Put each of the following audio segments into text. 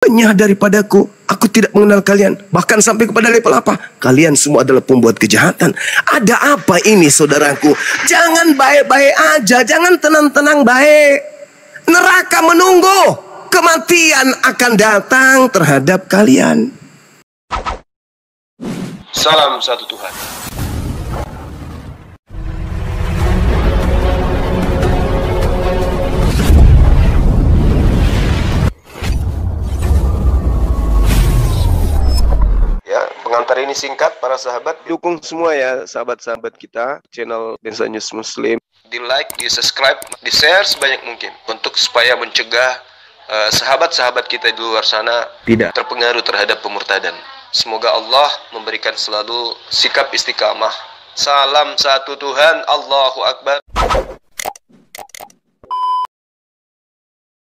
Hanya daripadaku, aku tidak mengenal kalian. Bahkan sampai kepada level apa? Kalian semua adalah pembuat kejahatan. Ada apa ini saudaraku? Jangan baik-baik aja, jangan tenang-tenang baik. Neraka menunggu, kematian akan datang terhadap kalian. Salam satu Tuhan. Ya, pengantar ini singkat para sahabat. Dukung semua ya sahabat-sahabat kita channel Densa News Muslim. Di like, di subscribe, di share sebanyak mungkin untuk supaya mencegah sahabat-sahabat kita di luar sana tidak terpengaruh terhadap pemurtadan. Semoga Allah memberikan selalu sikap istiqamah. Salam satu Tuhan, Allahu Akbar.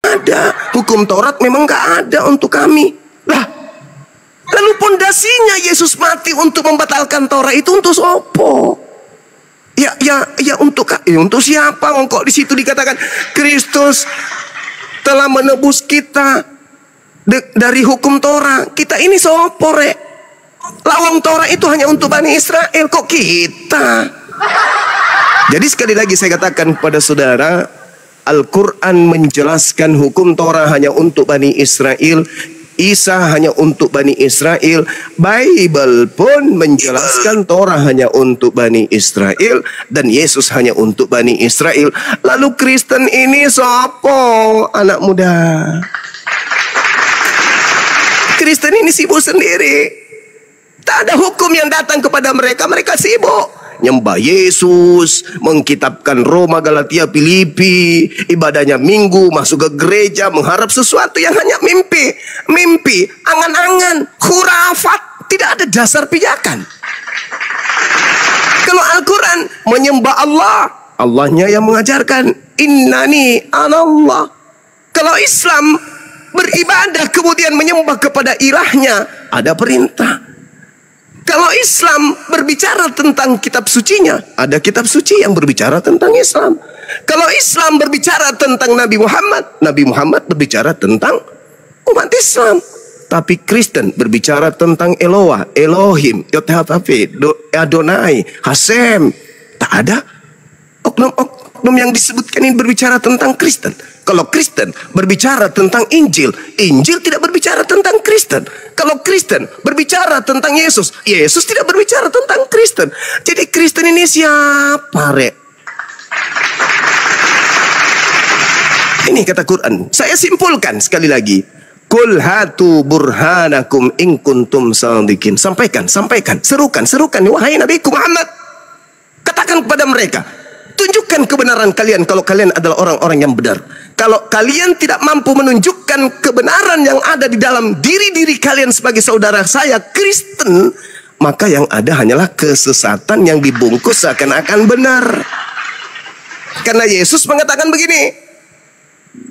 Ada hukum Taurat memang gak ada untuk kami. Lah, lalu pondasinya Yesus mati untuk membatalkan Taurat itu untuk sopo? Ya untuk siapa? Kok di situ dikatakan Kristus telah menebus kita dari hukum Torah. Kita ini sopo rek? Lawang Torah itu hanya untuk Bani Israel. Kok kita? Jadi sekali lagi saya katakan kepada saudara, Al-Quran menjelaskan hukum Torah hanya untuk Bani Israel, Isa hanya untuk Bani Israel, Bible pun menjelaskan Torah hanya untuk Bani Israel, dan Yesus hanya untuk Bani Israel. Lalu Kristen ini sopo anak muda? Kristen ini sibuk sendiri. Tak ada hukum yang datang kepada mereka. Mereka sibuk nyembah Yesus, mengkitabkan Roma, Galatia, Filipi, ibadahnya Minggu, masuk ke gereja, mengharap sesuatu yang hanya mimpi, angan-angan, khurafat, tidak ada dasar pijakan. Kalau Al-Quran menyembah Allah, Allahnya yang mengajarkan, innani anallah. Kalau Islam beribadah kemudian menyembah kepada ilahnya, ada perintah. Kalau Islam berbicara tentang kitab sucinya, ada kitab suci yang berbicara tentang Islam. Kalau Islam berbicara tentang Nabi Muhammad berbicara tentang umat Islam. Tapi Kristen berbicara tentang Eloah, Elohim, Yothafafe, Adonai, Hasem. Tak ada oknum yang disebutkan ini berbicara tentang Kristen. Kalau Kristen berbicara tentang Injil, Injil tidak berbicara tentang Kristen. Kalau Kristen berbicara tentang Yesus, Yesus tidak berbicara tentang Kristen. Jadi Kristen ini siapa, rek? Ini kata Quran. Saya simpulkan sekali lagi. Qul hatu burhanakum in kuntum shadiqin. Sampaikan, serukan, wahai Nabi Muhammad. Katakan kepada mereka, tunjukkan kebenaran kalian kalau kalian adalah orang-orang yang benar. Kalau kalian tidak mampu menunjukkan kebenaran yang ada di dalam diri kalian sebagai saudara saya Kristen, maka yang ada hanyalah kesesatan yang dibungkus seakan-akan benar. Karena Yesus mengatakan begini,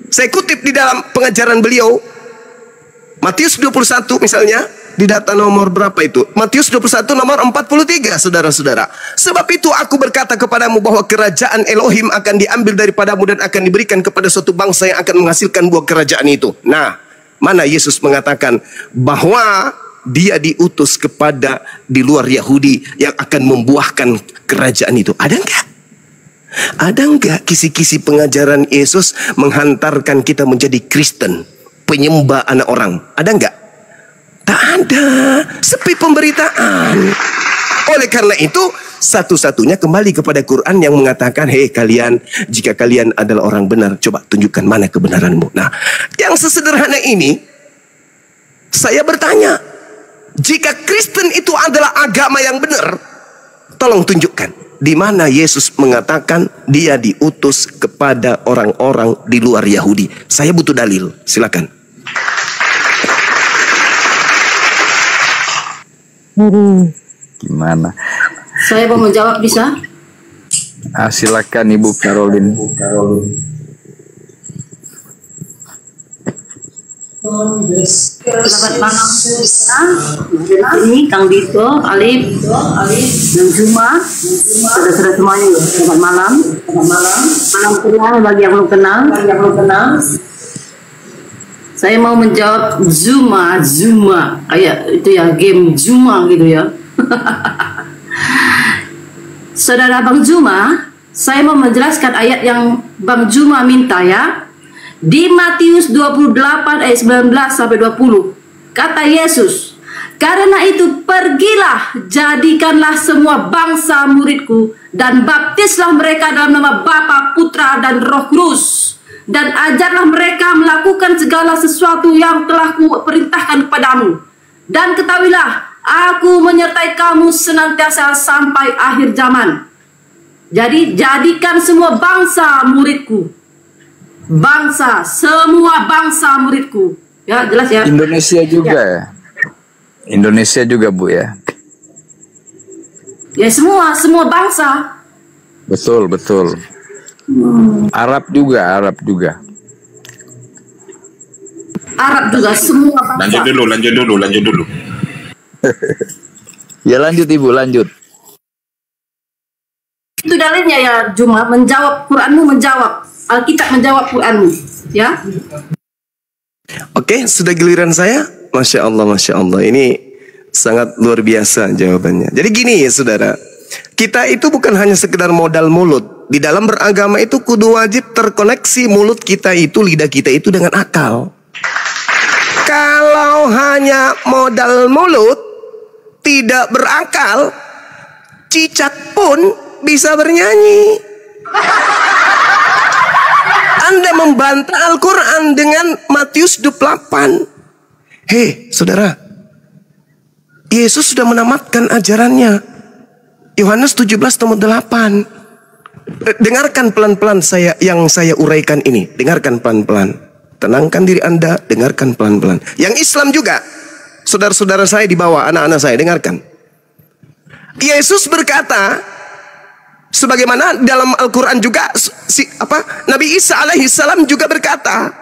saya kutip di dalam pengajaran beliau, Matius 21 misalnya, di data nomor berapa itu? Matius 21 nomor 43, saudara-saudara. Sebab itu aku berkata kepadamu bahwa kerajaan Elohim akan diambil daripadamu dan akan diberikan kepada suatu bangsa yang akan menghasilkan buah kerajaan itu. Nah, mana Yesus mengatakan bahwa dia diutus kepada di luar Yahudi yang akan membuahkan kerajaan itu? Ada enggak? Ada enggak kisi-kisi pengajaran Yesus menghantarkan kita menjadi Kristen, penyembah anak orang? Ada enggak? Tak ada, sepi pemberitaan. Oleh karena itu, satu-satunya kembali kepada Quran yang mengatakan, hei kalian, jika kalian adalah orang benar, coba tunjukkan mana kebenaranmu. Nah, yang sesederhana ini, saya bertanya, jika Kristen itu adalah agama yang benar, tolong tunjukkan di mana Yesus mengatakan dia diutus kepada orang-orang di luar Yahudi. Saya butuh dalil, silakan. Gimana? Saya mau menjawab bisa? Silakan Ibu Caroline. Selamat malam ini Kang Dito, Alif, dan Juma, saudara-saudara semuanya. Selamat malam. Salam kenal bagi yang belum kenal. Saya mau menjawab Zuma, kayak itu ya, game Zuma gitu ya. Saudara Bang Zuma, saya mau menjelaskan ayat yang Bang Zuma minta ya. Di Matius 28 ayat 19 sampai 20. Kata Yesus, karena itu pergilah, jadikanlah semua bangsa muridku, dan baptislah mereka dalam nama Bapa, Putra, dan Roh Kudus. Dan ajarlah mereka melakukan segala sesuatu yang telah kuperintahkan kepadamu. Dan ketahuilah, aku menyertai kamu senantiasa sampai akhir zaman. Jadi jadikan semua bangsa muridku. Bangsa, semua bangsa muridku. Ya, jelas ya. Indonesia juga ya. Indonesia juga Bu ya. Ya semua bangsa. Betul. Arab juga. Arab juga semua bangsa. Lanjut dulu. Ya lanjut Ibu, lanjut. Itu dalilnya ya, Juma, menjawab Quranmu, menjawab Alkitab, menjawab Quranmu, ya. Oke, sudah giliran saya. Masya Allah. Ini sangat luar biasa jawabannya. Jadi gini ya saudara, kita itu bukan hanya sekedar modal mulut. Di dalam beragama itu kudu wajib terkoneksi mulut kita itu, lidah kita itu dengan akal. Kalau hanya modal mulut, tidak berakal, cicak pun bisa bernyanyi. Anda membantah Al-Quran dengan Matius 28. Hei saudara, Yesus sudah menamatkan ajarannya. Yohanes 17:8. Dengarkan pelan-pelan yang saya uraikan ini. Dengarkan pelan-pelan. Tenangkan diri Anda, dengarkan pelan-pelan. Yang Islam juga, saudara-saudara saya di bawah, anak-anak saya, dengarkan. Yesus berkata, sebagaimana dalam Al-Quran juga, Nabi Isa alaihissalam juga berkata,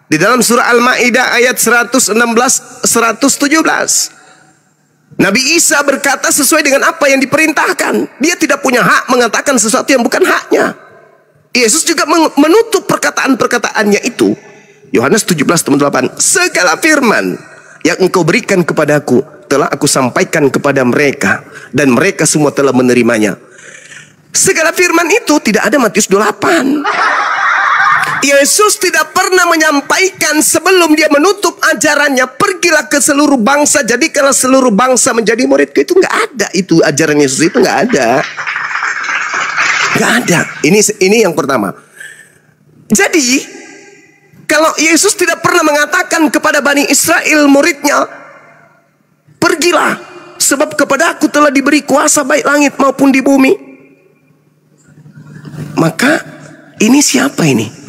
di dalam surah Al-Ma'idah ayat 116-117. Nabi Isa berkata sesuai dengan apa yang diperintahkan. Dia tidak punya hak mengatakan sesuatu yang bukan haknya. Yesus juga menutup perkataan-perkataannya itu. Yohanes 17:8. Segala firman yang engkau berikan kepadaku telah aku sampaikan kepada mereka, dan mereka semua telah menerimanya. Segala firman itu tidak ada Matius 28. Yesus tidak pernah menyampaikan sebelum dia menutup ajarannya, pergilah ke seluruh bangsa, jadikanlah seluruh bangsa menjadi muridku. Itu nggak ada, itu ajaran Yesus itu nggak ada. Nggak ada. Ini yang pertama. Jadi kalau Yesus tidak pernah mengatakan kepada Bani Israel muridnya, pergilah, sebab kepada aku telah diberi kuasa baik langit maupun di bumi. Maka ini siapa ini?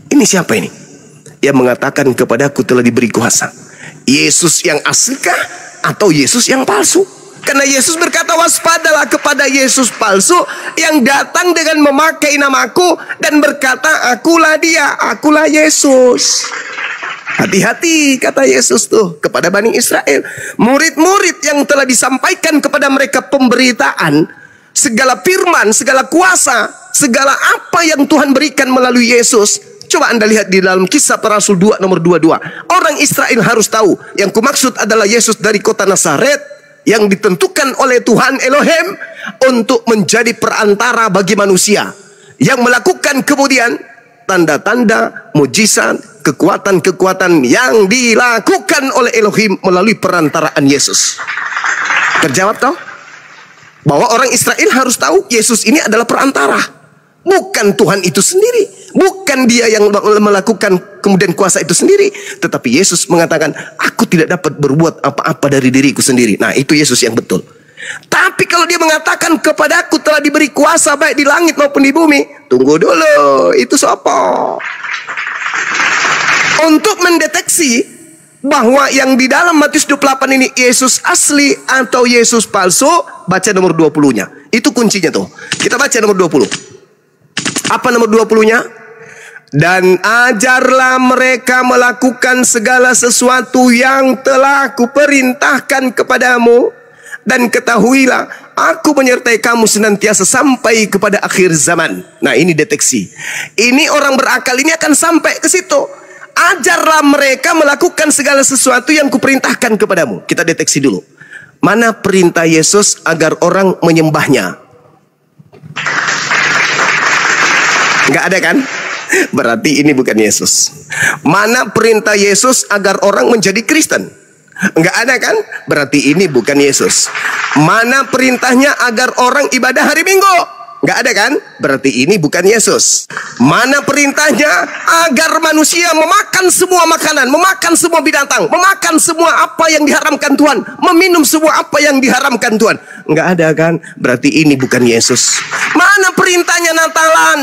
Ini siapa ini? Yang mengatakan kepadaku telah diberi kuasa. Yesus yang aslikah atau Yesus yang palsu? Karena Yesus berkata, waspadalah kepada Yesus palsu yang datang dengan memakai namaku dan berkata, akulah dia, akulah Yesus. Hati-hati, kata Yesus tuh kepada Bani Israel. Murid-murid yang telah disampaikan kepada mereka pemberitaan, segala firman, segala kuasa, segala apa yang Tuhan berikan melalui Yesus. Coba Anda lihat di dalam Kisah Para Rasul 2 nomor 22. Orang Israel harus tahu, yang kumaksud adalah Yesus dari kota Nazaret yang ditentukan oleh Tuhan Elohim untuk menjadi perantara bagi manusia, yang melakukan kemudian tanda-tanda, mujizat, kekuatan-kekuatan yang dilakukan oleh Elohim melalui perantaraan Yesus. Terjawab toh? Bahwa orang Israel harus tahu Yesus ini adalah perantara, bukan Tuhan itu sendiri, bukan dia yang melakukan kemudian kuasa itu sendiri, tetapi Yesus mengatakan, aku tidak dapat berbuat apa-apa dari diriku sendiri. Nah, itu Yesus yang betul. Tapi kalau dia mengatakan kepadaku telah diberi kuasa baik di langit maupun di bumi, tunggu dulu, itu siapa? Untuk mendeteksi bahwa yang di dalam Matius 28 ini Yesus asli atau Yesus palsu, baca nomor 20-nya. Itu kuncinya tuh. Kita baca nomor 20. Apa nomor 20-nya? Dan ajarlah mereka melakukan segala sesuatu yang telah kuperintahkan kepadamu, dan ketahuilah aku menyertai kamu senantiasa sampai kepada akhir zaman. Nah, ini deteksi. Ini orang berakal ini akan sampai ke situ. Ajarlah mereka melakukan segala sesuatu yang kuperintahkan kepadamu. Kita deteksi dulu. Mana perintah Yesus agar orang menyembahnya? Nggak ada kan? Berarti ini bukan Yesus. Mana perintah Yesus agar orang menjadi Kristen? Nggak ada kan? Berarti ini bukan Yesus. Mana perintahnya agar orang ibadah hari Minggu? Nggak ada kan? Berarti ini bukan Yesus. Mana perintahnya agar manusia memakan semua makanan, memakan semua binatang, memakan semua apa yang diharamkan Tuhan, meminum semua apa yang diharamkan Tuhan? Nggak ada kan? Berarti ini bukan Yesus. Mana perintahnya Natalan?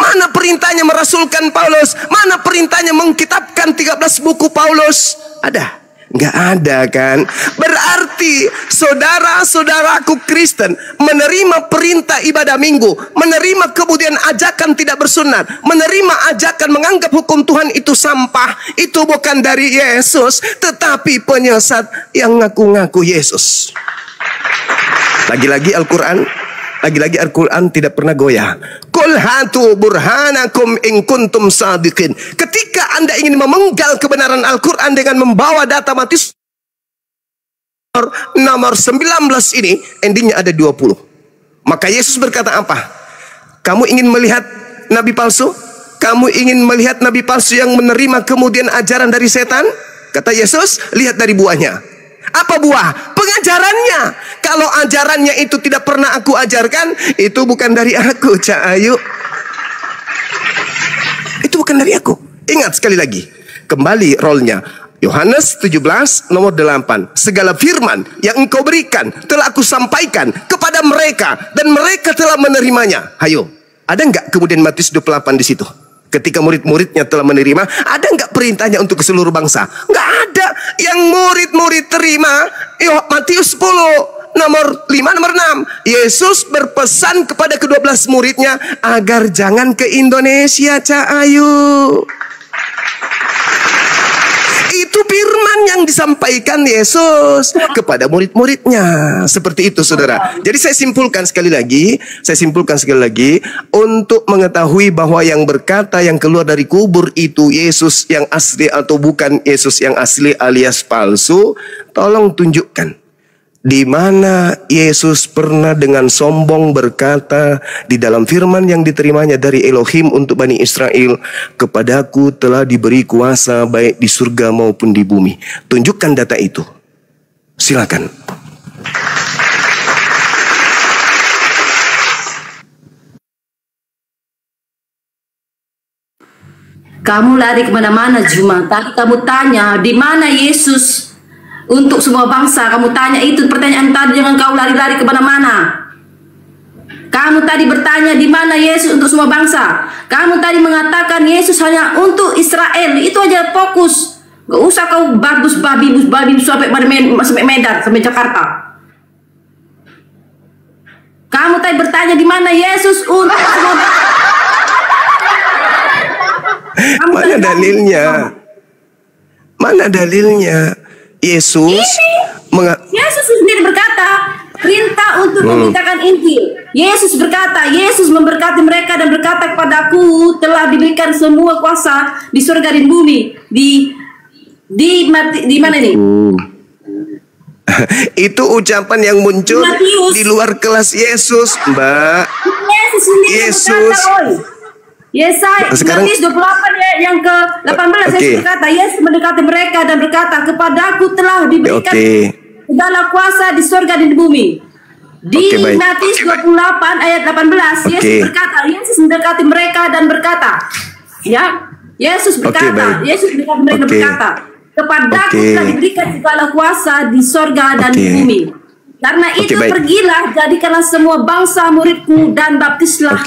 Mana perintahnya merasulkan Paulus? Mana perintahnya mengkitabkan 13 buku Paulus? Ada? Nggak ada kan? Berarti saudara-saudaraku Kristen menerima perintah ibadah minggu, menerima kemudian ajakan tidak bersunat, menerima ajakan menganggap hukum Tuhan itu sampah, itu bukan dari Yesus, tetapi penyesat yang ngaku-ngaku Yesus. Lagi-lagi Al-Quran tidak pernah goyah. Qul hatu burhanakum in kuntum sadiqin. Ketika Anda ingin memenggal kebenaran Al-Quran dengan membawa data Matius nomor 19 ini, endingnya ada 20. Maka Yesus berkata apa? Kamu ingin melihat nabi palsu? Kamu ingin melihat nabi palsu yang menerima kemudian ajaran dari setan? Kata Yesus, lihat dari buahnya. Apa buah? Pengajarannya. Kalau ajarannya itu tidak pernah aku ajarkan, itu bukan dari aku, Cak Ayu. Itu bukan dari aku. Ingat sekali lagi, kembali role-nya. Yohanes 17 nomor 8. Segala firman yang engkau berikan telah aku sampaikan kepada mereka, dan mereka telah menerimanya. Hayo, ada nggak kemudian Matius 28 di situ? Ketika murid-muridnya telah menerima, ada nggak perintahnya untuk ke seluruh bangsa? Nggak ada. Yang murid-murid terima, Matius 10 nomor 5 nomor 6. Yesus berpesan kepada ke-12 muridnya agar jangan ke Indonesia, Cak Ayu. Itu firman yang disampaikan Yesus kepada murid-muridnya. Seperti itu, saudara. Jadi saya simpulkan sekali lagi, untuk mengetahui bahwa yang berkata yang keluar dari kubur itu Yesus yang asli atau bukan Yesus yang asli alias palsu, tolong tunjukkan di mana Yesus pernah dengan sombong berkata di dalam firman yang diterimanya dari Elohim untuk Bani Israel, kepadaku telah diberi kuasa baik di surga maupun di bumi. Tunjukkan data itu. Silakan. Kamu lari kemana-mana, Juma. Tadi kamu tanya di mana Yesus untuk semua bangsa. Kamu tanya itu pertanyaan tadi, jangan kau lari-lari kemana-mana. Kamu tadi bertanya di mana Yesus untuk semua bangsa. Kamu tadi mengatakan Yesus hanya untuk Israel. Itu aja fokus. Gak usah kau babus babi sampai Medan, sampai Jakarta. Kamu tadi bertanya di mana Yesus untuk semua bangsa. Mana dalilnya? Mana dalilnya? Yesus sendiri berkata perintah untuk memberitakan Injil. Yesus berkata, Yesus memberkati mereka dan berkata kepadaku telah diberikan semua kuasa di surga dan bumi. Di mana nih? Itu ucapan yang muncul Matius. Di luar kelas Yesus, Mbak. Yesus sendiri berkata, Yesaya Matius 28 yang ke-18 Yesus berkata, Yesus mendekati mereka dan berkata, kepadaku telah diberikan segala kuasa di surga dan di bumi. Di Matius 28 ayat 18 Yesus berkata, Yesus mendekati mereka dan berkata, Yesus berkata, Yesus mendekati mereka berkata, kepadaku telah diberikan segala kuasa di surga dan di bumi. Karena itu pergilah, jadikanlah semua bangsa muridku dan baptislah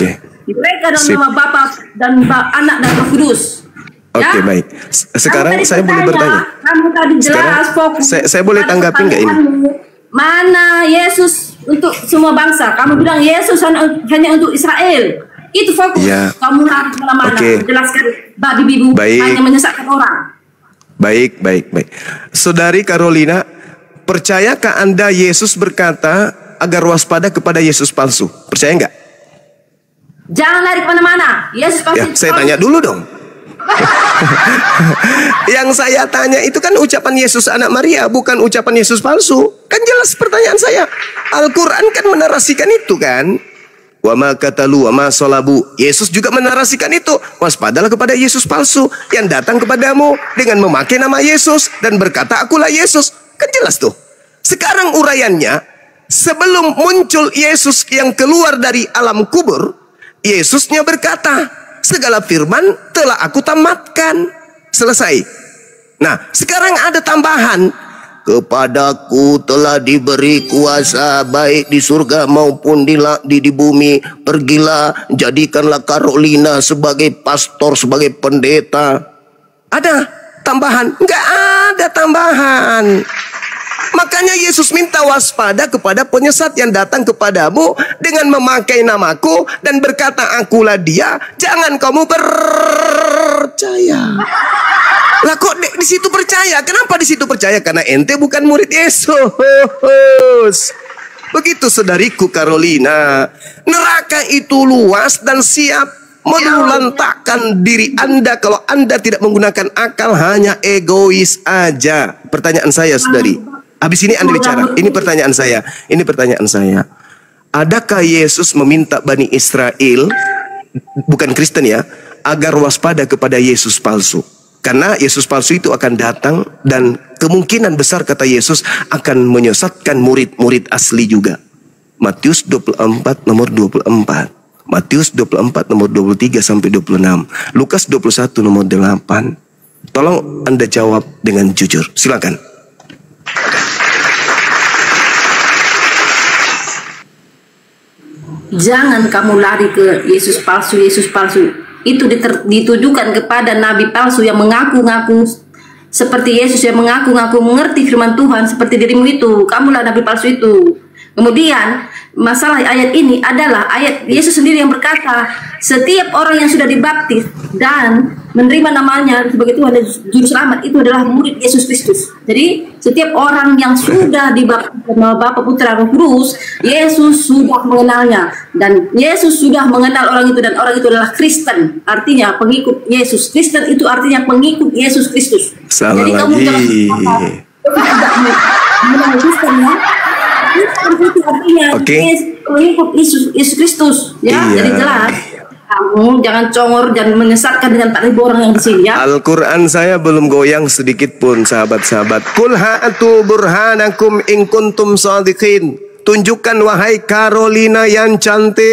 mereka dalam nama Bapa dan Anak dan Roh Kudus. Oke, baik. Sekarang saya boleh bertanya. Kamu tadi jelas fokus. Saya boleh tanggapi nggak ini? Mana Yesus untuk semua bangsa? Kamu bilang Yesus hanya untuk Israel. Itu fokus. Ya. Kamu harus mana-mana menjelaskan babi bibu hanya menyesatkan orang. Baik. Saudari Carolina, percayakah Anda Yesus berkata agar waspada kepada Yesus palsu? Percaya nggak? Jangan lari kemana-mana. Yesus pasti. Saya tanya dulu dong. Yang saya tanya itu kan ucapan Yesus anak Maria, bukan ucapan Yesus palsu. Kan jelas pertanyaan saya. Al-Quran kan menarasikan itu kan. Wa ma qatalu wa ma salabu. Yesus juga menarasikan itu. Waspadalah kepada Yesus palsu yang datang kepadamu dengan memakai nama Yesus dan berkata akulah Yesus. Kan jelas tuh. Sekarang uraiannya, sebelum muncul Yesus yang keluar dari alam kubur, Yesusnya berkata, segala firman telah aku tamatkan. Selesai. Nah, sekarang ada tambahan. Kepadaku telah diberi kuasa baik di surga maupun di bumi. Pergilah, jadikanlah Carolina sebagai pastor, sebagai pendeta. Ada tambahan? Enggak ada tambahan. Makanya Yesus minta waspada kepada penyesat yang datang kepadamu dengan memakai namaku dan berkata akulah dia. Jangan kamu percaya. Lah kok di situ percaya? Kenapa di situ percaya? Karena ente bukan murid Yesus. Begitu saudariku Carolina. Neraka itu luas dan siap melulantakkan diri Anda kalau Anda tidak menggunakan akal, hanya egois aja. Pertanyaan saya saudari. Habis ini Anda bicara. Ini pertanyaan saya. Ini pertanyaan saya. Adakah Yesus meminta Bani Israel, bukan Kristen ya, agar waspada kepada Yesus palsu? Karena Yesus palsu itu akan datang dan kemungkinan besar kata Yesus akan menyesatkan murid-murid asli juga. Matius 24 nomor 24. Matius 24 nomor 23 sampai 26. Lukas 21 nomor 8. Tolong Anda jawab dengan jujur. Silakan. Jangan kamu lari ke Yesus palsu, Yesus palsu. Itu ditujukan kepada nabi palsu yang mengaku-ngaku seperti Yesus, yang mengaku-ngaku mengerti firman Tuhan seperti dirimu itu. Kamulah nabi palsu itu. Kemudian masalah ayat ini adalah ayat Yesus sendiri yang berkata, setiap orang yang sudah dibaptis dan menerima namanya sebagai Tuhan dan Juru Selamat itu adalah murid Yesus Kristus. Jadi setiap orang yang sudah dibaptis sama Bapa, Putra, Roh Kudus, Yesus sudah mengenalnya dan Yesus sudah mengenal orang itu dan orang itu adalah Kristen. Artinya pengikut Yesus. Kristen itu artinya pengikut Yesus Kristus. Salah jadi lagi. Kamu tidak mengenal Kristen ya. Itu artinya pengikut Yesus Kristus ya. Iya. Jadi jelas. Kamu jangan congor dan menyesatkan dengan 4.000 orang yang di sini ya. Al-Quran saya belum goyang sedikit pun sahabat-sahabat. Kul ha'atu burhanakum in kuntum shadiqin. Tunjukkan wahai Carolina yang cantik.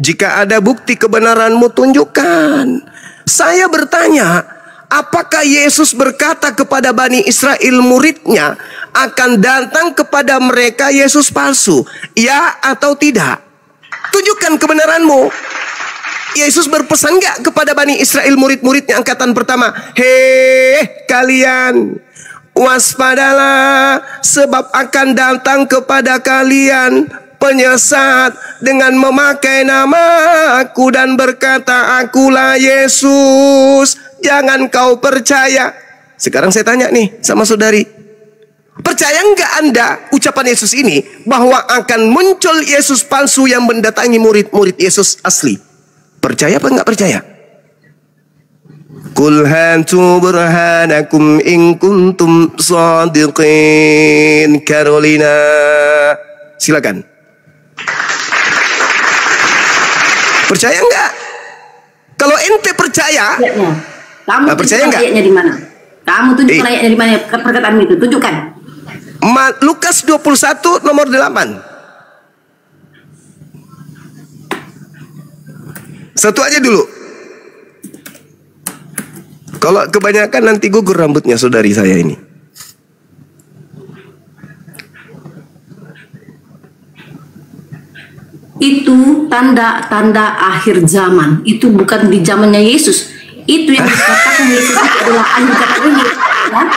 Jika ada bukti kebenaranmu tunjukkan. Saya bertanya, apakah Yesus berkata kepada Bani Israel muridnya akan datang kepada mereka Yesus palsu? Ya atau tidak? Tunjukkan kebenaranmu. Yesus berpesan enggak kepada Bani Israel murid-muridnya angkatan pertama? Hei kalian, waspadalah sebab akan datang kepada kalian penyesat dengan memakai nama aku dan berkata akulah Yesus. Jangan kau percaya. Sekarang saya tanya nih sama saudari, percaya enggak Anda ucapan Yesus ini bahwa akan muncul Yesus palsu yang mendatangi murid-murid Yesus asli? Percaya apa enggak percaya? Qul hatu burhanakum in kuntum shadiqin. Carolina, silakan. Percaya enggak? Kalau ente percaya, kamu percaya enggak? Ayatnya di mana? Kamu tunjukkan ayatnya di mana perkataan itu? Tunjukkan. Lukas 21 nomor 8. Satu aja dulu. Kalau kebanyakan nanti gugur rambutnya saudari saya ini. Itu tanda-tanda akhir zaman. Itu bukan di zamannya Yesus. Itu yang dikatakan Yesus itu adalah akhir zaman ini. Ya?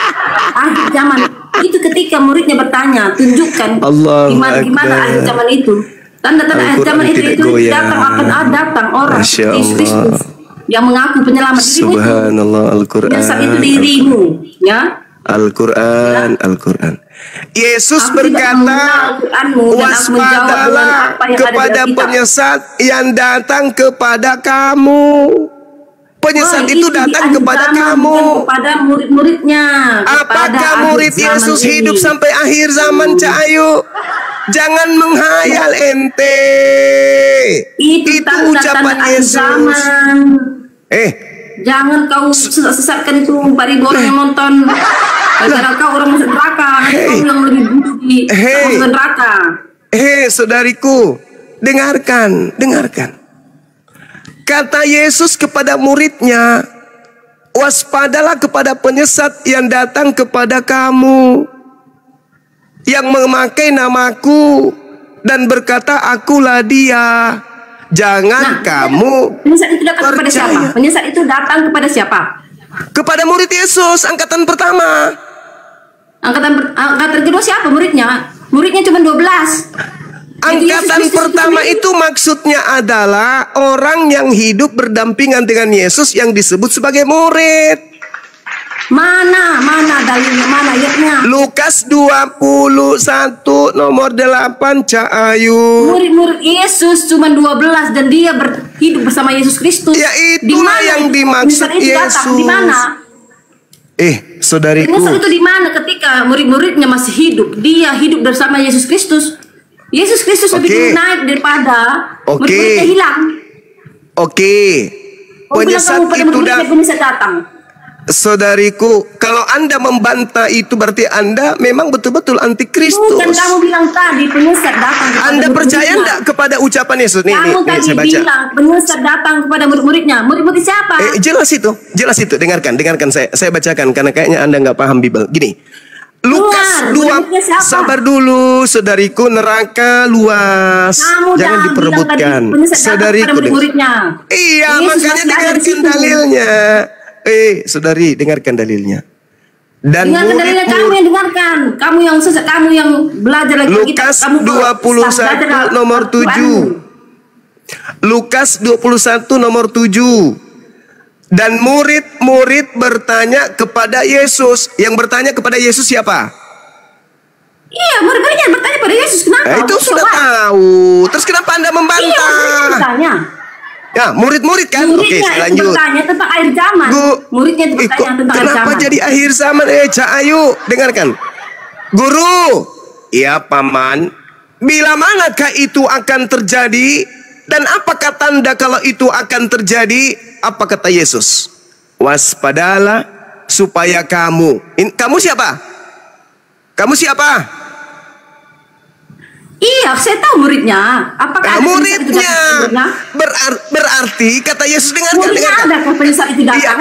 Akhir zaman. Itu ketika muridnya bertanya, tunjukkan gimana akhir zaman itu. Tanda-tanda akhir zaman itu datang, akan datang orang Yesus Kristus yang mengaku penyelamat dirimu. Subhanallah, Al-Quran. Dan saat itu dirimu, ya. Al-Quran, Al-Quran. Yesus berkata, waspadalah kepada penyesat yang datang kepada kamu. Penyesat itu datang di akhir kepada zaman, kamu. bukan kepada murid-muridnya. Apakah kepada murid akhir zaman Yesus ini. hidup sampai akhir zaman, Cak Ayu? Jangan menghayal ente. Itu tanda-tanda ucapan akhir Yesus. zaman. Jangan kau sesatkan itu 4.000 orang yang nonton. Karena kau orang masuk neraka, kau yang lebih buruk di masuk neraka. Saudariku, dengarkan. Kata Yesus kepada muridnya, waspadalah kepada penyesat yang datang kepada kamu, yang memakai namaku dan berkata, akulah dia. Jangan kamu penyesat itu datang kepada percaya. siapa? Penyesat itu datang kepada siapa? Kepada murid Yesus, angkatan pertama. Angkatan kedua siapa muridnya? Muridnya cuma 12. Angkatan pertama itu maksudnya adalah orang yang hidup berdampingan dengan Yesus yang disebut sebagai murid. Mana dalilnya, mana ayatnya? Lukas 21 nomor 8, Cak Ayu. Murid-murid Yesus cuma 12 dan dia hidup bersama Yesus Kristus. Ya itulah yang dimaksud Yesus. Di mana? Saudariku. Penyesat itu di mana ketika murid-muridnya masih hidup? Dia hidup bersama Yesus Kristus. Yesus Kristus lebih dulu naik daripada murid-muridnya hilang. Penyesat datang. Saudariku, kalau Anda membantah itu berarti Anda memang betul-betul antikristus. Bukan, kamu bilang tadi penyesat datang. Anda percaya enggak kepada ucapan Yesus? Kamu tadi saya baca. bilang penyesat datang kepada murid-muridnya. Murid-murid siapa? Jelas itu. Dengarkan saya bacakan karena kayaknya Anda nggak paham Bible. Gini. Lukas 2, sabar dulu, saudariku, neraka luas. Jangan diperebutkan. Saudariku, iya, makanya dengarkan dalilnya. Saudari, dengarkan dalilnya. Dan dengarkan dalilnya, kamu yang dengarkan. Kamu yang sesat, kamu yang belajar lagi. Lukas 21 nomor 7. Lukas 21 nomor 7. Dan murid-murid bertanya kepada Yesus. Yang bertanya kepada Yesus siapa? Iya, murid-muridnya bertanya kepada Yesus. Kenapa? Itu sudah tahu. Terus kenapa Anda membantah? Iya, murid-muridnya bertanya. Ya, murid-murid kan? Muridnya Oke, lanjut. bertanya tentang akhir zaman. Muridnya itu bertanya tentang akhir zaman. Kenapa jadi akhir zaman? Cak Ayu, dengarkan. Guru, ya paman, bila manakah itu akan terjadi? Dan apakah tanda kalau itu akan terjadi? Apa kata Yesus? Waspadalah supaya kamu. Kamu siapa? Kamu siapa? Iya, saya tahu muridnya. Apakah muridnya? Berarti kata Yesus, dengarkan. Iya,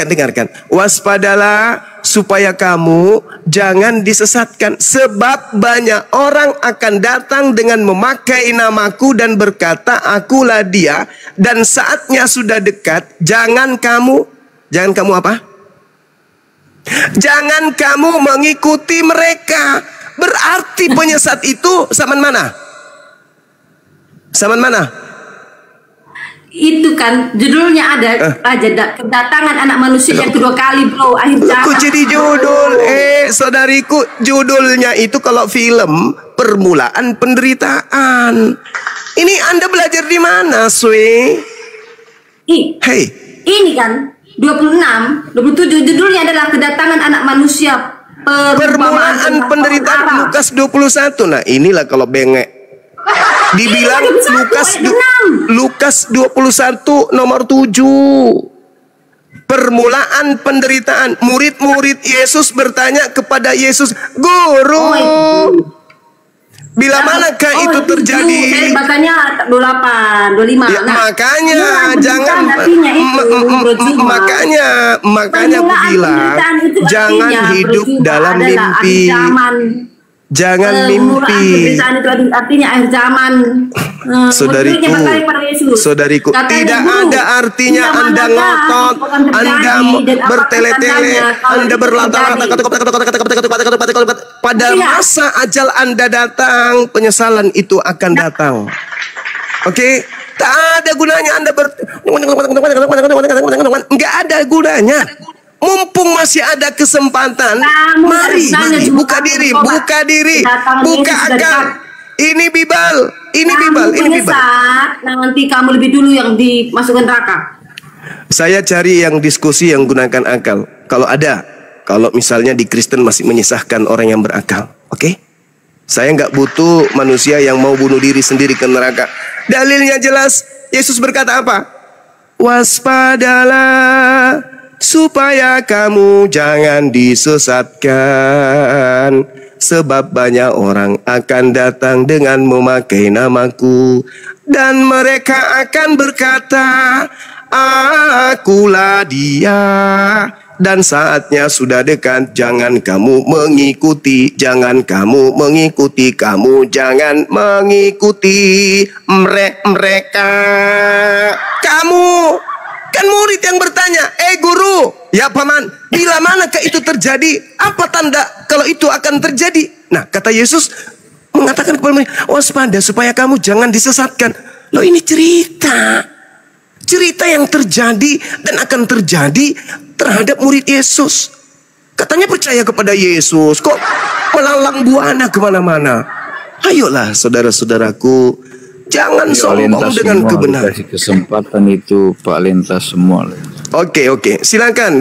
dengarkan. Waspadalah supaya kamu jangan disesatkan, sebab banyak orang akan datang dengan memakai namaku dan berkata, akulah dia, dan saatnya sudah dekat. Jangan kamu apa? Jangan kamu mengikuti mereka. Berarti penyesat itu zaman mana? Zaman mana? Itu kan judulnya ada aja, kedatangan anak manusia yang kedua kali, bro, akhir zaman. Kok jadi judul? Saudariku, judulnya itu kalau film permulaan penderitaan. Ini Anda belajar di mana, Swe? Ini kan 26, 27 judulnya adalah kedatangan anak manusia. Permulaan penderitaan, Lukas 21. Nah, inilah kalau bengek. Dibilang Lukas 21 nomor 7. Permulaan penderitaan. Murid-murid Yesus bertanya kepada Yesus, "Guru, bila manakah itu terjadi?" Saya bacanya 28, 25. Ya, makanya jangan makanya aku bilang jangan hidup dalam mimpi. Jangan mimpi. Itu artinya akhir zaman. Saudariku, tidak ada artinya Anda ngotot, Anda bertele-tele, Anda berlata-lata. Pada masa ajal Anda datang, penyesalan itu akan datang. Oke? Tak ada gunanya Anda nggak ada gunanya. Mumpung masih ada kesempatan, mari buka diri, buka akal. Ini Bible, ini Kamu Bible, ini Bible. penyesat, nanti kamu lebih dulu yang dimasukkan neraka. Saya cari yang diskusi yang gunakan akal. Kalau ada, kalau misalnya di Kristen masih menyisahkan orang yang berakal, oke? Saya nggak butuh manusia yang mau bunuh diri sendiri ke neraka. Dalilnya jelas. Yesus berkata apa? Waspadalah supaya kamu jangan disesatkan, sebab banyak orang akan datang dengan memakai namaku, dan mereka akan berkata, akulah dia. Dan saatnya sudah dekat, jangan kamu mengikuti, jangan kamu mengikuti, kamu jangan mengikuti mereka. Kamu kan murid yang bertanya, guru, ya paman, bila manakah itu terjadi? Apa tanda kalau itu akan terjadi? Nah, kata Yesus mengatakan kepada mereka, waspada supaya kamu jangan disesatkan. Loh, ini cerita yang terjadi dan akan terjadi terhadap murid Yesus. Katanya percaya kepada Yesus, kok melalang buana kemana-mana. Ayolah saudara-saudaraku, jangan sombong dengan kebenaran. Kasih kesempatan itu Pak Lintas semua. Oke, silakan.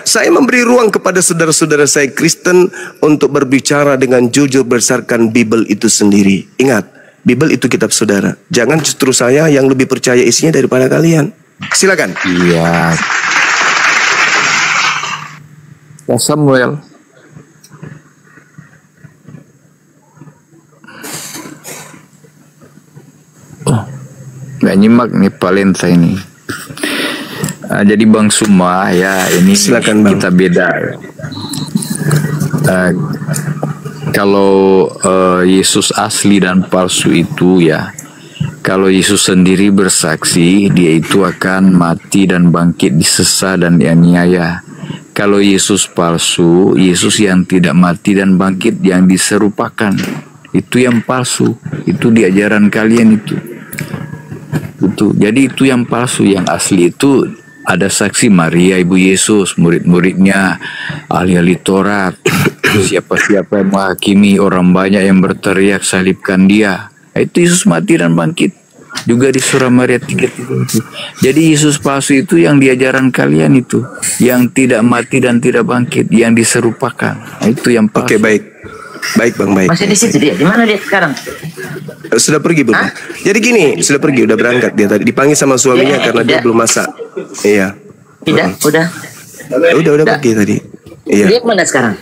Saya memberi ruang kepada saudara-saudara saya Kristen untuk berbicara dengan jujur berdasarkan Bible itu sendiri. Ingat, Bible itu kitab saudara. Jangan justru saya yang lebih percaya isinya daripada kalian. Silakan. Iya. Pak Samuel. Nggak nyimak nih Pak Lenta ini. Jadi Bang Suma ya, ini silakan, Bang. Kita beda. Kalau Yesus asli dan palsu itu ya, kalau Yesus sendiri bersaksi dia itu akan mati dan bangkit disesah dan dianiaya. Kalau Yesus palsu, Yesus yang tidak mati dan bangkit yang diserupakan, itu yang palsu. Itu di ajaran kalian itu. Jadi itu yang palsu. Yang asli itu ada saksi Maria ibu Yesus, murid-muridnya, ahli-ahli Taurat, siapa-siapa yang menghakimi, orang banyak yang berteriak salibkan dia. Itu Yesus mati dan bangkit. Juga di surah Maria 3:3 itu. Jadi Yesus palsu itu yang di ajaran kalian itu, yang tidak mati dan tidak bangkit, yang diserupakan. Nah, itu yang palsu. Oke, baik Bang, baik. Masih di situ dia. Di mana dia sekarang? Sudah pergi, Bang. Jadi gini, sudah pergi, udah berangkat dia tadi. Dipanggil sama suaminya karena dia belum masak. Iya. Udah Pergi tadi. Iya. Dia kemana sekarang?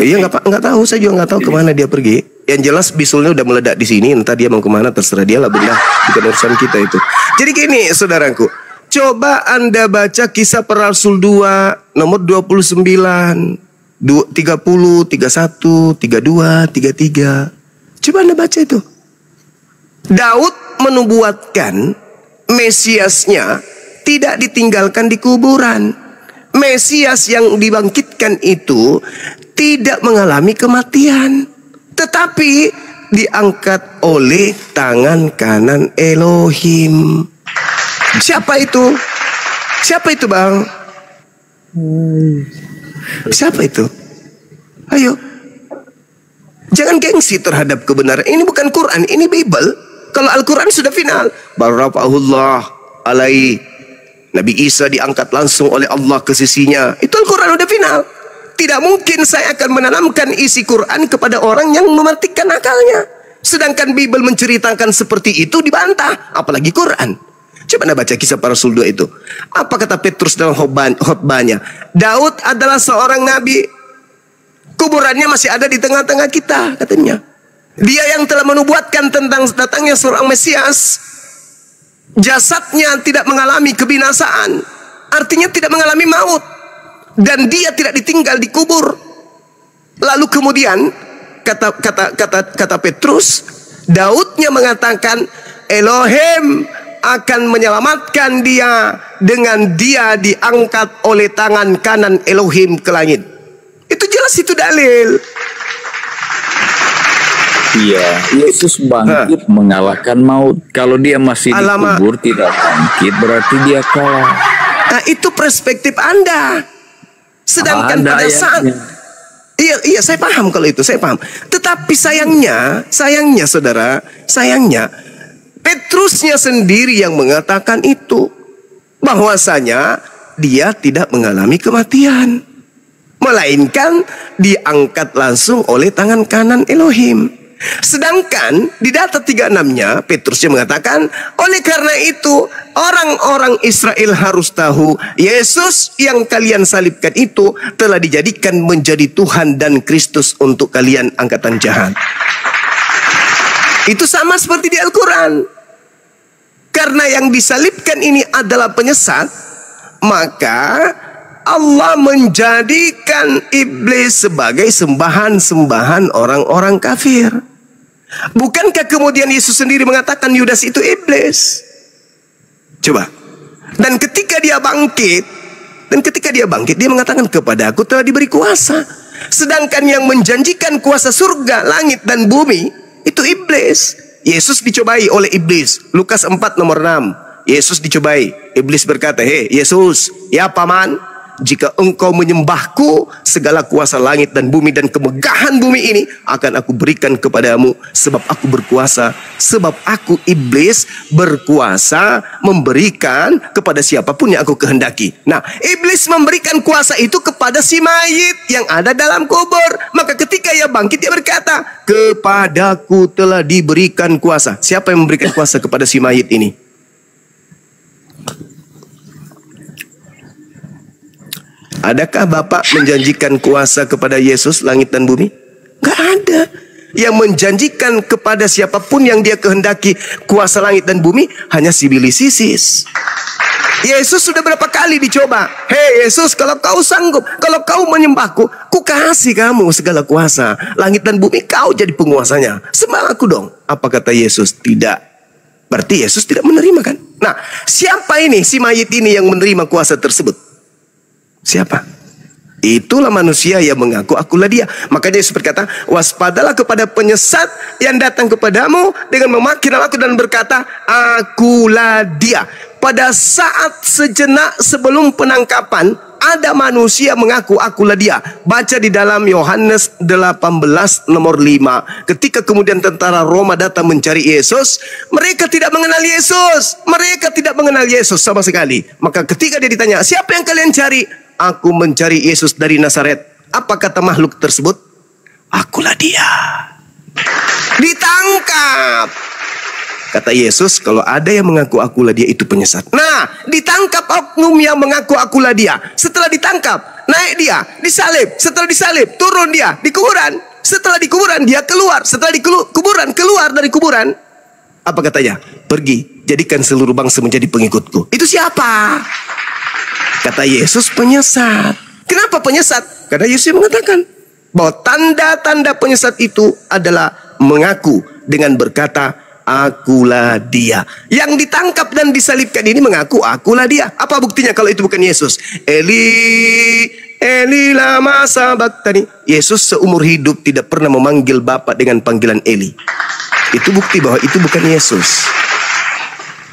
Iya, nggak tahu, saya juga nggak tahu kemana dia pergi. Yang jelas bisulnya udah meledak di sini. Entah dia mau kemana, terserah dia lah, bunda. Bukan urusan kita itu. Jadi gini, saudaraku, coba Anda baca Kisah Para Rasul 2 nomor 29, 30, 31, 32, 33. Coba Anda baca itu. Daud menubuatkan Mesiasnya tidak ditinggalkan di kuburan. Mesias yang dibangkitkan itu tidak mengalami kematian, tetapi diangkat oleh tangan kanan Elohim. Siapa itu? Siapa itu, Bang? Siapa itu? Ayo. Jangan gengsi terhadap kebenaran. Ini bukan Quran, ini Bible. Kalau Al-Quran sudah final. Barafa'ahullah alaihi. Nabi Isa diangkat langsung oleh Allah ke sisinya. Itu Al-Quran udah final. Tidak mungkin saya akan menanamkan isi Quran kepada orang yang mematikan akalnya. Sedangkan Bible menceritakan seperti itu dibantah. Apalagi Quran. Coba Anda baca Kisah Para Rasul 2 itu. Apa kata Petrus dalam khotbahnya? Daud adalah seorang nabi. Kuburannya masih ada di tengah-tengah kita, katanya. Dia yang telah menubuatkan tentang datangnya seorang Mesias. Jasadnya tidak mengalami kebinasaan, artinya tidak mengalami maut, dan dia tidak ditinggal di kubur. Lalu kemudian kata Petrus, Daudnya mengatakan Elohim akan menyelamatkan dia dengan dia diangkat oleh tangan kanan Elohim ke langit. Itu jelas, itu dalil. Iya, Yesus bangkit mengalahkan maut. Kalau dia masih dikubur tidak bangkit, berarti dia kalah. Nah, itu perspektif Anda. Sedangkan pada saat Iya, saya paham kalau itu, saya paham. Tetapi sayangnya saudara, Petrusnya sendiri yang mengatakan itu, bahwasanya dia tidak mengalami kematian, melainkan diangkat langsung oleh tangan kanan Elohim. Sedangkan di data 36-nya Petrusnya mengatakan, oleh karena itu orang-orang Israel harus tahu Yesus yang kalian salibkan itu telah dijadikan menjadi Tuhan dan Kristus untuk kalian angkatan jahat. Itu sama seperti di Al-Quran. Karena yang disalibkan ini adalah penyesat, maka Allah menjadikan iblis sebagai sembahan-sembahan orang-orang kafir. Bukankah kemudian Yesus sendiri mengatakan Yudas itu iblis? Coba. Dan ketika dia bangkit, dia mengatakan, kepada aku telah diberi kuasa. Sedangkan yang menjanjikan kuasa surga, langit dan bumi itu iblis. Yesus dicobai oleh iblis. Lukas 4 nomor 6. Yesus dicobai. Iblis berkata, "Hei Yesus, ya paman, jika engkau menyembahku, segala kuasa langit dan bumi dan kemegahan bumi ini akan aku berikan kepadamu, sebab aku berkuasa, sebab aku iblis berkuasa memberikan kepada siapapun yang aku kehendaki." Nah, iblis memberikan kuasa itu kepada si mayit yang ada dalam kubur. Maka ketika ia bangkit, dia berkata, "Kepadaku telah diberikan kuasa." Siapa yang memberikan kuasa kepada si mayit ini? Adakah Bapak menjanjikan kuasa kepada Yesus, langit dan bumi? Gak ada. Yang menjanjikan kepada siapapun yang dia kehendaki kuasa langit dan bumi hanya si Bilis Isis. Yesus sudah berapa kali dicoba. "Hei Yesus, kalau kau sanggup, kalau kau menyembahku, ku kasih kamu segala kuasa. Langit dan bumi kau jadi penguasanya. Sembah aku dong." Apa kata Yesus? Tidak. Berarti Yesus tidak menerima kan? Nah, siapa ini si mayit ini yang menerima kuasa tersebut? Siapa? Itulah manusia yang mengaku akulah dia. Makanya Yesus berkata, "Waspadalah kepada penyesat yang datang kepadamu dengan memaki namaku dan berkata, akulah dia." Pada saat sejenak sebelum penangkapan, ada manusia mengaku akulah dia. Baca di dalam Yohanes 18 nomor 5. Ketika kemudian tentara Roma datang mencari Yesus, mereka tidak mengenal Yesus. Mereka tidak mengenal Yesus sama sekali. Maka ketika dia ditanya, "Siapa yang kalian cari?" "Aku mencari Yesus dari Nazaret." Apa kata makhluk tersebut? "Akulah dia." Ditangkap. Kata Yesus, kalau ada yang mengaku akulah dia itu penyesat. Nah, ditangkap oknum yang mengaku akulah dia. Setelah ditangkap, naik dia, disalib. Setelah disalib, turun dia di kuburan. Setelah di kuburan, dia keluar. Setelah di kuburan, keluar dari kuburan. Apa katanya? "Pergi, jadikan seluruh bangsa menjadi pengikutku." Itu siapa? Kata Yesus, penyesat. Kenapa penyesat? Karena Yesus mengatakan bahwa tanda-tanda penyesat itu adalah mengaku dengan berkata, akulah dia. Yang ditangkap dan disalibkan ini mengaku akulah dia. Apa buktinya kalau itu bukan Yesus? Eli, Eli lama sabachthani. Yesus seumur hidup tidak pernah memanggil Bapa dengan panggilan Eli. Itu bukti bahwa itu bukan Yesus.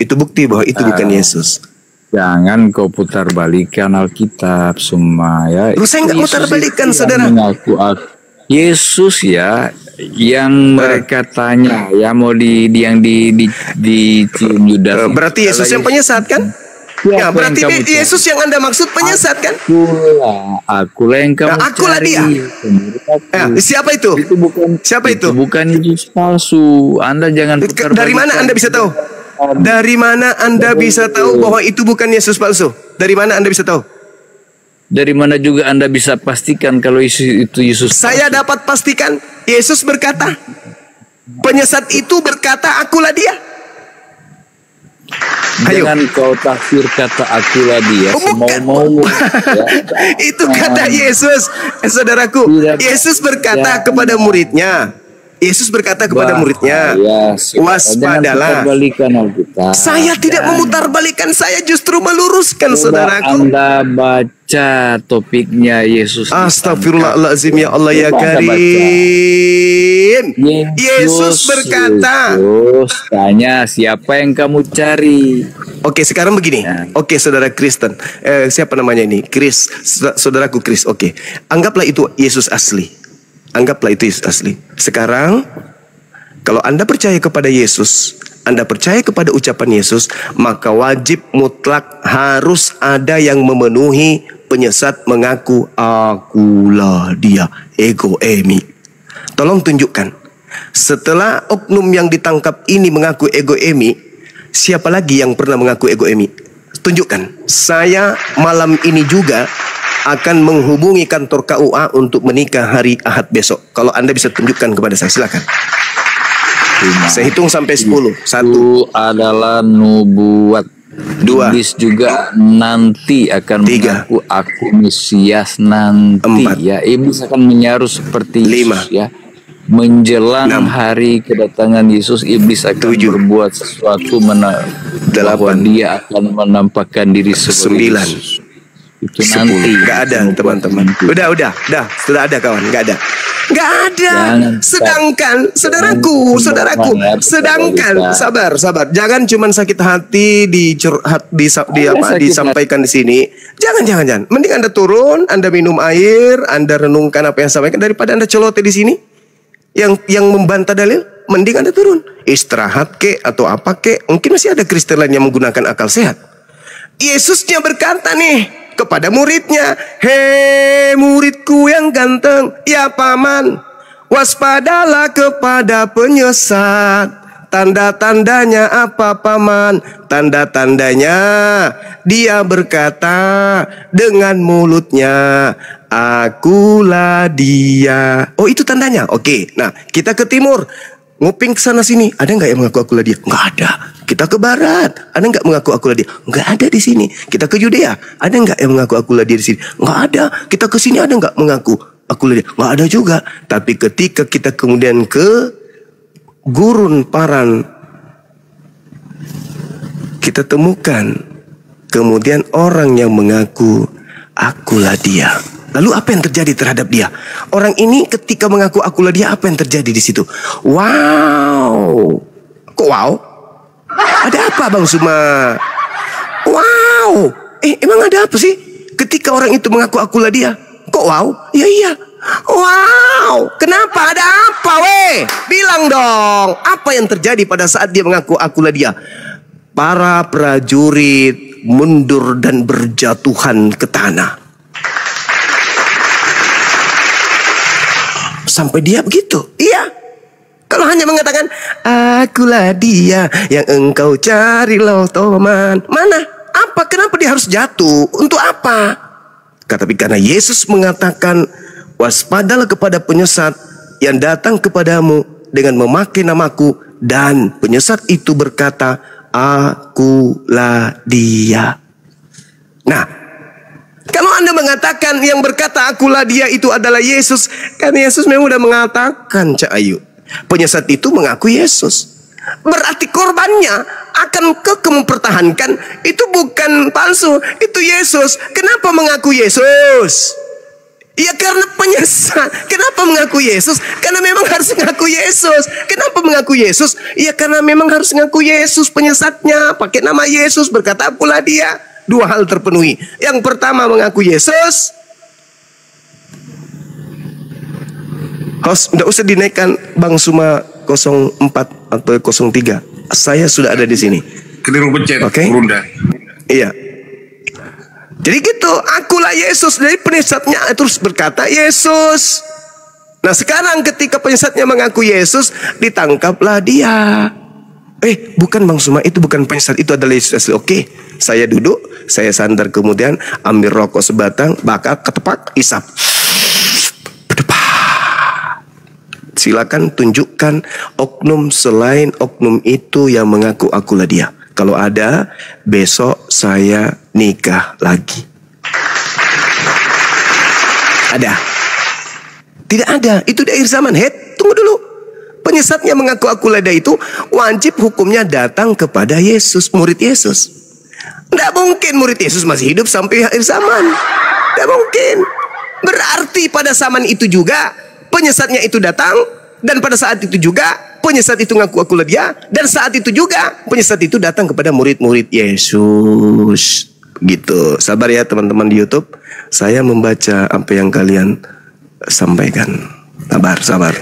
Itu bukti bahwa itu bukan Yesus. Jangan kau putar balikan Alkitab semua ya. Saya nggak putar balikan, saudara. Yesus ya, yang mereka tanya ya mau di Yudas. Berarti Yesus yang penyesat kan? Ya, berarti Yesus yang Anda maksud penyesat kan? Akulah yang kamu akulah cari. dia. Ya, siapa itu? Itu bukan. Siapa itu? Bukan Yesus palsu. Anda jangan putar Dari mana Anda bisa tahu? Dari mana Anda bisa tahu bahwa itu bukan Yesus palsu? Dari mana Anda bisa tahu? Dari mana juga Anda bisa pastikan kalau itu Yesus palsu? Saya dapat pastikan. Yesus berkata, penyesat itu berkata, akulah dia. Jangan kau tafsir kata akulah dia semau-mau. Ya. Itu kata Yesus, saudaraku. Yesus berkata kepada muridnya. Yesus berkata kepada muridnya, waspadalah. Saya tidak memutarbalikan, saya justru meluruskan, saudaraku. Anda baca topiknya Yesus. Astagfirullahaladzim, ya Allah ya Karim. Yesus berkata, Yesus tanya, siapa yang kamu cari? Oke, sekarang begini. Oke, saudara Kristen. Siapa namanya ini? Chris. Saudaraku Chris. Oke. Anggaplah itu Yesus asli. Anggaplah itu Yesus asli. Sekarang, kalau Anda percaya kepada Yesus, Anda percaya kepada ucapan Yesus, maka wajib mutlak harus ada yang memenuhi penyesat mengaku, akulah dia, ego emi. Tolong tunjukkan. Setelah oknum yang ditangkap ini mengaku ego emi, siapa lagi yang pernah mengaku ego emi? Tunjukkan. Saya malam ini juga akan menghubungi kantor KUA untuk menikah hari Ahad besok. Kalau Anda bisa tunjukkan kepada saya, silakan. Saya hitung sampai 10. 1. Itu adalah nubuat. 2. Iblis juga nanti akan 3. mengaku aku Mesias nanti. 4. Ya, iblis akan menyaru seperti 5. Yesus, ya. Menjelang 6. hari kedatangan Yesus, iblis akan 7. berbuat sesuatu bahwa 8. dia akan menampakkan diri sebagai 9. Yesus. Itu 10. nanti. Gak ada teman-teman. Udah. Sudah ada kawan. Gak ada. Jangan, Sedangkan saudaraku, sedangkan sabar. Jangan cuman sakit hati disampaikan di sini. Jangan. Mending Anda turun, Anda minum air, Anda renungkan apa yang sampaikan daripada Anda celoteh di sini. Yang membantah dalil, mending Anda turun. Istirahat kek atau apa kek. Mungkin masih ada Kristen lain yang menggunakan akal sehat. Yesusnya berkata nih kepada muridnya, hei muridku yang ganteng, ya paman, waspadalah kepada penyesat. Tanda-tandanya apa paman? Tanda-tandanya dia berkata dengan mulutnya, akulah dia. Oh, itu tandanya. Oke, nah kita ke timur, nguping ke sana sini. Ada nggak yang mengaku akulah dia? Nggak ada. Kita ke barat, ada nggak mengaku akulah dia? Nggak ada di sini. Kita ke Yudea, ada nggak yang mengaku akulah dia di sini? Nggak ada. Kita ke sini ada nggak mengaku akulah dia? Nggak ada juga. Tapi ketika kita kemudian ke Gurun Paran, kita temukan kemudian orang yang mengaku akulah dia. Lalu apa yang terjadi terhadap dia? Orang ini ketika mengaku akulah dia, apa yang terjadi di situ? Wow. Kok wow? Ada apa Bang Suma? Wow. Emang ada apa sih? Ketika orang itu mengaku akulah dia, kok wow? Iya. Wow. Kenapa? Ada apa weh? Bilang dong. Apa yang terjadi pada saat dia mengaku akulah dia? Para prajurit mundur dan berjatuhan ke tanah. Sampai dia begitu. Iya. Kalau hanya mengatakan akulah dia yang engkau cari loh teman. Mana? Apa? Kenapa dia harus jatuh? Untuk apa? Tapi karena Yesus mengatakan waspadalah kepada penyesat yang datang kepadamu dengan memakai namaku, dan penyesat itu berkata akulah dia. Nah, kalau Anda mengatakan yang berkata akulah dia itu adalah Yesus, kan Yesus memang sudah mengatakan, Cak Ayu, penyesat itu mengaku Yesus. Berarti korbannya akan mempertahankan itu bukan palsu, itu Yesus. Kenapa mengaku Yesus? Ya karena penyesat. Kenapa mengaku Yesus? Karena memang harus mengaku Yesus. Kenapa mengaku Yesus? Ya karena memang harus mengaku Yesus penyesatnya. Pakai nama Yesus, berkata akulah dia. 2 hal terpenuhi. Yang pertama mengaku Yesus. Host, tidak usah dinaikkan Bang Suma 04 atau 03. Saya sudah ada di sini. Keliru pencet. Oke. Runda. Iya. Jadi gitu, akulah Yesus. Dari penyesatnya terus berkata Yesus. Nah sekarang ketika penyesatnya mengaku Yesus, ditangkaplah dia. Bukan Bang Suma, itu bukan penyesat, itu adalah Yesus asli. Oke, saya duduk, saya sandar, kemudian ambil rokok sebatang, bakar, ketepak, isap. Silakan tunjukkan oknum selain oknum itu yang mengaku akulah dia. Kalau ada, besok saya nikah lagi. Ada? Tidak ada. Itu di akhir zaman. Tunggu dulu. Penyesatnya mengaku akulah dia itu wajib hukumnya datang kepada Yesus, murid Yesus. Tidak mungkin murid Yesus masih hidup sampai akhir zaman. Tidak mungkin. Berarti pada zaman itu juga penyesatnya itu datang, dan pada saat itu juga penyesat itu ngaku akulah dia, dan saat itu juga penyesat itu datang kepada murid-murid Yesus. Gitu. Sabar ya teman-teman di YouTube. Saya membaca apa yang kalian sampaikan. Sabar.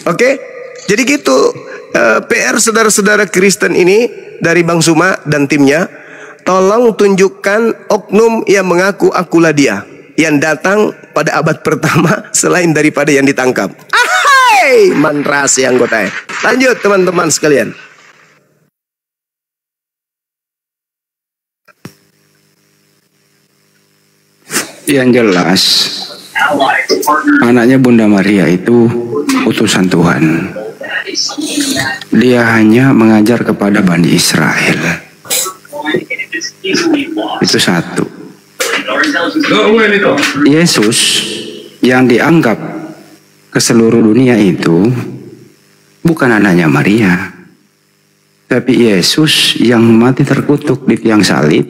Oke, jadi gitu PR saudara-saudara Kristen ini dari Bang Suma dan timnya, tolong tunjukkan oknum yang mengaku akulah dia yang datang pada abad pertama selain daripada yang ditangkap. Ahai, mantrasi anggota. Lanjut teman-teman sekalian. Yang jelas, anaknya Bunda Maria itu utusan Tuhan. Dia hanya mengajar kepada Bani Israel. Itu satu. Yesus yang dianggap ke seluruh dunia itu bukan anaknya Maria, tapi Yesus yang mati terkutuk di tiang salib,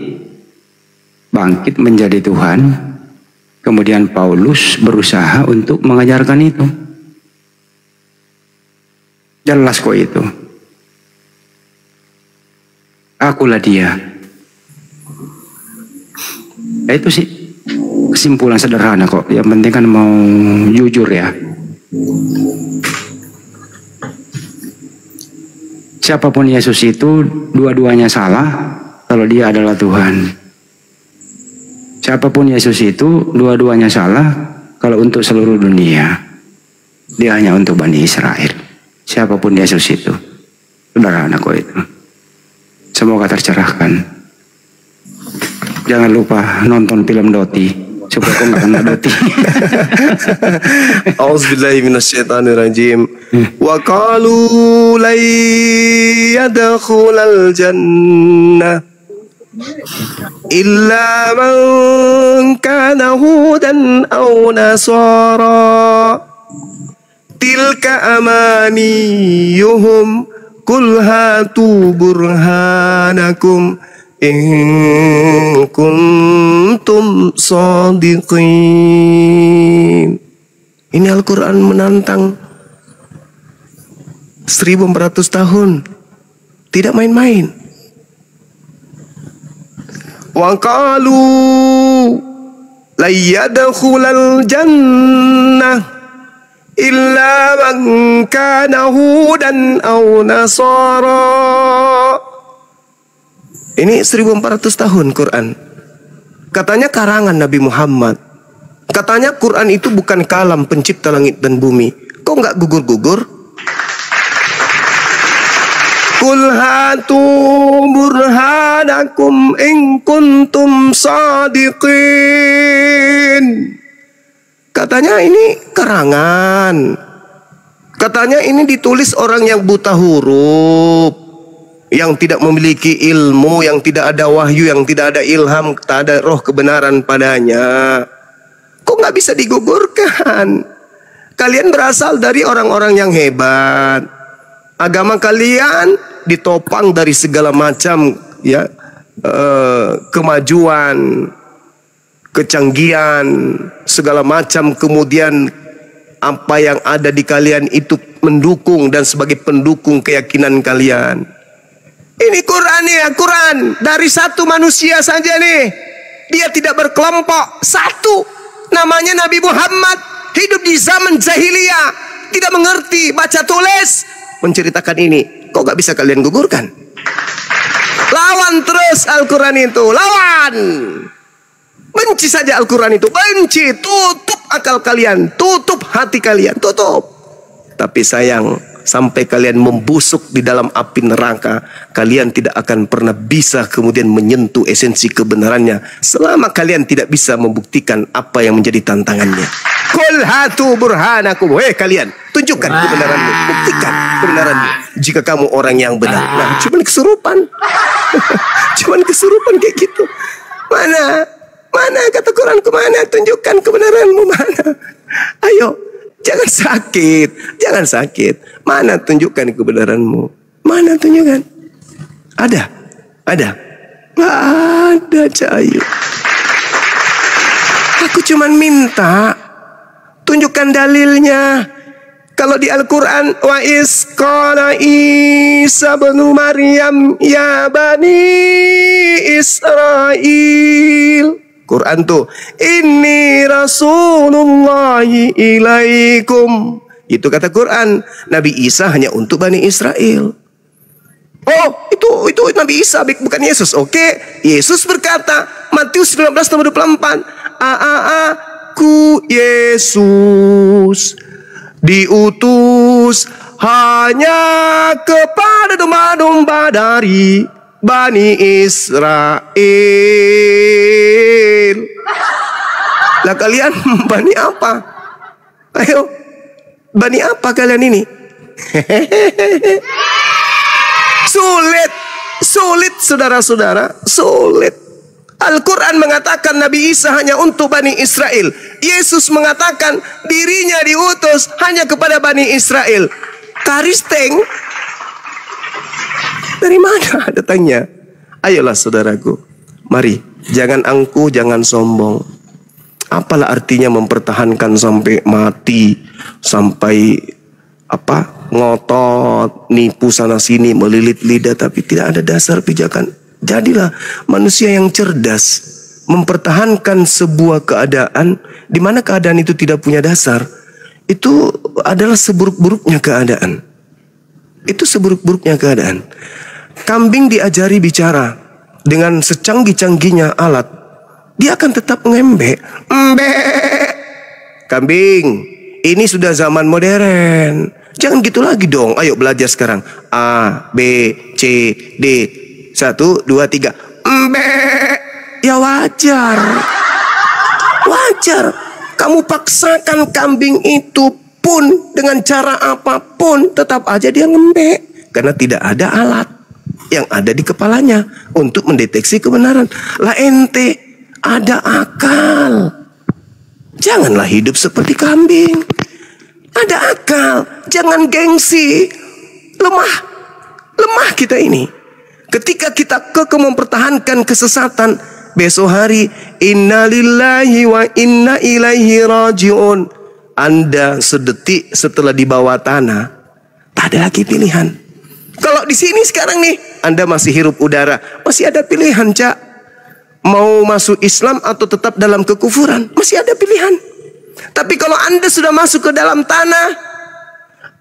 bangkit menjadi Tuhan. Kemudian Paulus berusaha untuk mengajarkan itu. Jelas kok itu. Akulah dia. Ya itu sih kesimpulan sederhana kok. Yang penting kan mau jujur ya. Siapapun Yesus itu dua-duanya salah kalau dia adalah Tuhan. Siapapun Yesus itu dua-duanya salah kalau untuk seluruh dunia. Dia hanya untuk Bani Israel. Siapapun Yesus itu. Sederhana kok itu. Semoga tercerahkan. Jangan lupa nonton film Doti supaya kau nggak kena Doti. Auzubillahi minasyaitonirrajim. Wa qalu la yadkhulal jannah illa man kana hudan aw nasara tilka amaniyuhum qul hatu burhanakum in kuntum shadiqin. Ini Al-Quran menantang 1400 tahun. Tidak main-main. Wa qalu la yadkhulal jannah illa man kana hudan aw nasara. Ini 1400 tahun Quran. Katanya karangan Nabi Muhammad. Katanya Quran itu bukan kalam pencipta langit dan bumi. Kok nggak gugur-gugur? Qul hatu burhanakum in kuntum sadiqin. Katanya ini karangan. Katanya ini ditulis orang yang buta huruf, yang tidak memiliki ilmu, yang tidak ada wahyu, yang tidak ada ilham, tak ada roh kebenaran padanya. Kok nggak bisa digugurkan? Kalian berasal dari orang-orang yang hebat. Agama kalian ditopang dari segala macam ya kemajuan, kecanggihan, segala macam. Kemudian apa yang ada di kalian itu mendukung dan sebagai pendukung keyakinan kalian. Ini Quran ya, Quran dari satu manusia saja nih. Dia tidak berkelompok, satu. Namanya Nabi Muhammad, hidup di zaman jahiliyah, tidak mengerti baca tulis, menceritakan ini. Kok gak bisa kalian gugurkan? Lawan terus Al-Quran itu, lawan. Benci saja Al-Quran itu, benci. Tutup akal kalian, tutup hati kalian, tutup. Tapi sayang, sampai kalian membusuk di dalam api neraka, kalian tidak akan pernah bisa kemudian menyentuh esensi kebenarannya selama kalian tidak bisa membuktikan apa yang menjadi tantangannya. Qul hatu burhanakum. Hei kalian, tunjukkan kebenaranmu, buktikan kebenaranmu jika kamu orang yang benar. Nah, cuman kesurupan. Cuman kesurupan kayak gitu. Mana kata Quran, kemana? Tunjukkan kebenaranmu, mana? Ayo, jangan sakit, jangan sakit. Mana tunjukkan kebenaranmu? Mana tunjukkan? Ada. Nggak ada, Cahayu. Aku cuman minta tunjukkan dalilnya. Kalau di Al-Quran, wa isqala Isa bin Maryam ya bani Israel. Quran tuh, inni rasulullahi ilaikum. Itu kata Quran. Nabi Isa hanya untuk Bani Israel. Oh, itu Nabi Isa, bukan Yesus. Oke, Yesus berkata, Matius 19:24, Aku Yesus diutus hanya kepada domba-domba dari Bani Israel. Lah kalian Bani apa? Ayo, Bani apa kalian ini? Sulit saudara-saudara, sulit. Al-Quran mengatakan Nabi Isa hanya untuk Bani Israel. Yesus mengatakan dirinya diutus hanya kepada Bani Israel. Karisteng, dari mana datangnya? Ayolah saudaraku, mari, jangan angkuh, jangan sombong. Apalah artinya mempertahankan sampai mati, sampai ngotot, nipu sana sini, melilit lidah, tapi tidak ada dasar pijakan. Jadilah manusia yang cerdas, mempertahankan sebuah keadaan di mana keadaan itu tidak punya dasar. Itu adalah seburuk-buruknya keadaan. Itu seburuk-buruknya keadaan. Kambing diajari bicara dengan secanggih-canggihnya alat, dia akan tetap ngembek. Kambing, ini sudah zaman modern. Jangan gitu lagi dong. Ayo belajar sekarang. A, B, C, D. 1, 2, 3. Ya wajar. Wajar. Kamu paksakan kambing itu pun dengan cara apapun, tetap aja dia ngembek. Karena tidak ada alat yang ada di kepalanya untuk mendeteksi kebenaran. Lah ente ada akal. Janganlah hidup seperti kambing. Ada akal. Jangan gengsi. Lemah kita ini. Ketika kita kekeh mempertahankan kesesatan, besok hari innalillahi wa inna ilaihi rajiun. Anda sedetik setelah di bawah tanah, tak ada lagi pilihan. Kalau di sini sekarang nih, Anda masih hirup udara, masih ada pilihan, Cak. Mau masuk Islam atau tetap dalam kekufuran, masih ada pilihan. Tapi kalau Anda sudah masuk ke dalam tanah,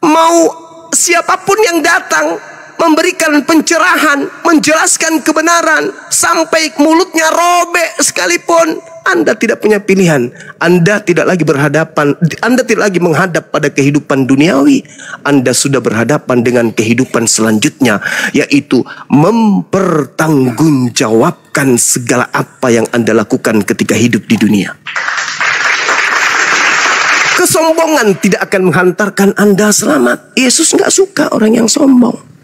mau siapapun yang datang memberikan pencerahan, menjelaskan kebenaran, sampai mulutnya robek sekalipun, Anda tidak punya pilihan. Anda tidak lagi berhadapan, Anda tidak lagi menghadap pada kehidupan duniawi. Anda sudah berhadapan dengan kehidupan selanjutnya, yaitu mempertanggungjawabkan segala apa yang Anda lakukan ketika hidup di dunia. Kesombongan tidak akan menghantarkan Anda selamat. Yesus nggak suka orang yang sombong.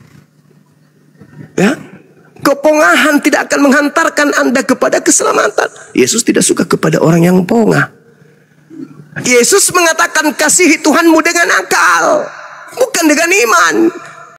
Ya, kepongahan tidak akan menghantarkan Anda kepada keselamatan. Yesus tidak suka kepada orang yang pongah. Yesus mengatakan kasihi Tuhanmu dengan akal, bukan dengan iman.